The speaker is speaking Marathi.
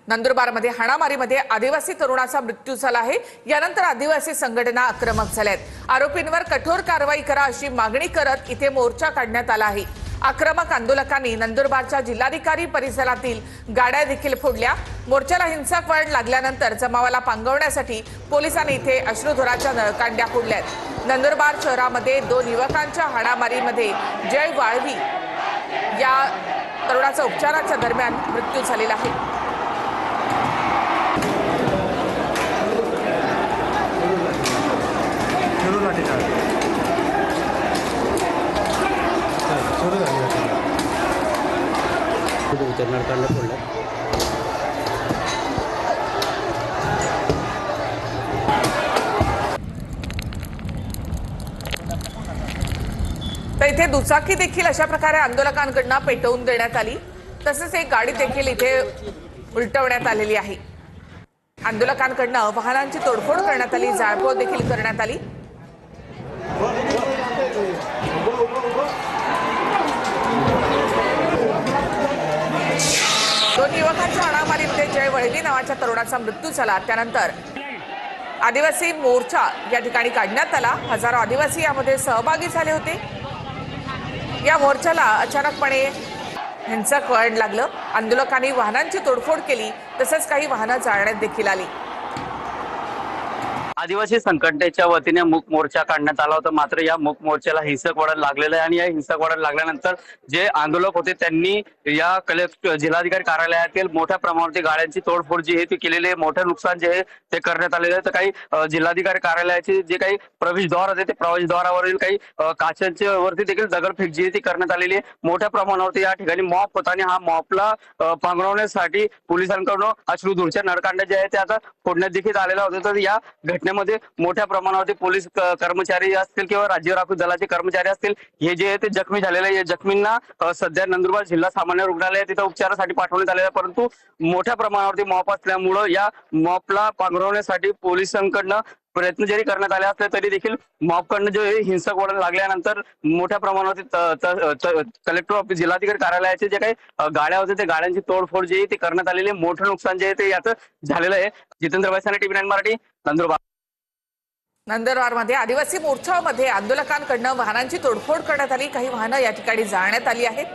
नंदुरबारमध्ये हाणामारीमध्ये आदिवासी तरुणाचा मृत्यू झाला आहे। यानंतर आदिवासी संघटना आक्रमक झाल्यात। आरोपींवर कठोर कारवाई करा अशी मागणी करत इथे मोर्चा काढण्यात आला आहे। आक्रमक आंदोलकांनी नंदुरबारच्या जिल्हाधिकारी परिसरातील गाड्या देखील फोडल्या। मोर्चाला हिंसक वळण लागल्यानंतर जमावाला पांगवण्यासाठी पोलिसांनी इथे अश्रुधुराच्या नळकांड्या फोडल्यात। नंदुरबार शहरामध्ये 2 युवकांच्या हाणामारीमध्ये जय वाळवी या तरुणाचा उपचाराच्या दरम्यान मृत्यू झालेला आहे। तर इथे दुचाकी देखील अशा प्रकारे आंदोलकांकडून पेटवून देण्यात आली। तसेच एक गाडी देखील इथे उलटवण्यात आलेली आहे। आंदोलकांकडून वाहनांची तोडफोड करण्यात आली, जाळपोळ देखील करण्यात आली। दोन युवकांच्या हाणामारीमध्ये जय वळवी नावाच्या तरुणाचा मृत्यू झाला। त्यानंतर आदिवासी मोर्चा या ठिकाणी काढण्यात आला। हजारो आदिवासी यामध्ये सहभागी झाले होते। या मोर्चाला अचानकपणे हिंसक वळण लागलं। आंदोलकांनी वाहनांची तोडफोड केली, तसेच काही वाहनं जाळण्यात देखील आली। आदिवासी संघटनेच्या वतीने मूक मोर्चा काढण्यात आला होता। मात्र या मूक मोर्चाला हिंसक वळण लागलेलं आहे आणि या हिंसक वळण लागल्यानंतर जे आंदोलक होते त्यांनी या जिल्हाधिकारी कार्यालयातील मोठ्या प्रमाणावरती गाड्यांची तोडफोड जी आहे ती केलेली आहे। मोठं नुकसान जे आहे ते करण्यात आलेलं आहे। तर काही जिल्हाधिकारी कार्यालयाचे जे काही प्रवेशद्वार होते ते प्रवेशद्वारावरील काही काचांच्या वरती देखील दगडफेक जी आहे ती करण्यात आलेली आहे। मोठ्या प्रमाणावरती या ठिकाणी मॉप होता आणि हा मॉपला पांगवण्यासाठी पोलिसांकडून अश्रुधूरच्या नळकांड्या जे आहे ते आता फोडण्यात देखील आलेल्या होत्या। तर या घटनेमध्ये मोठ्या प्रमाणावरती पोलीस कर्मचारी असतील किंवा राज्य राखीव दलाचे कर्मचारी असतील हे जे आहे ते जखमी झालेले आहे। या जखमींना सध्या नंदुरबार जिल्हा सामान्य रुग्णालय तिथे उपचारासाठी पाठवण्यात आलेलं आहे। परंतु मोठ्या प्रमाणावरती मॉप असल्यामुळं या मॉपला पांघरवण्यासाठी पोलिसांकडनं प्रयत्न जरी करण्यात आले असले तरी देखील मॉपकडनं जे हिंसक वळण लागल्यानंतर मोठ्या प्रमाणावरती कलेक्टर ऑफिस जिल्हाधिकारी कार्यालयाचे जे काही गाड्या होते ते गाड्यांची तोडफोड जी आहे ती करण्यात आलेली आहे। मोठं नुकसान जे आहे ते याचं झालेलं आहे। जितेंद्र वैसाने, TV9 मराठी, नंदुरबार। नंदुरबारमध्ये आदिवासी मोर्चामध्ये आंदोलकांकडून वाहनांची तोडफोड करण्यात आली। काही वाहनं या ठिकाणी जाळण्यात आली आहेत।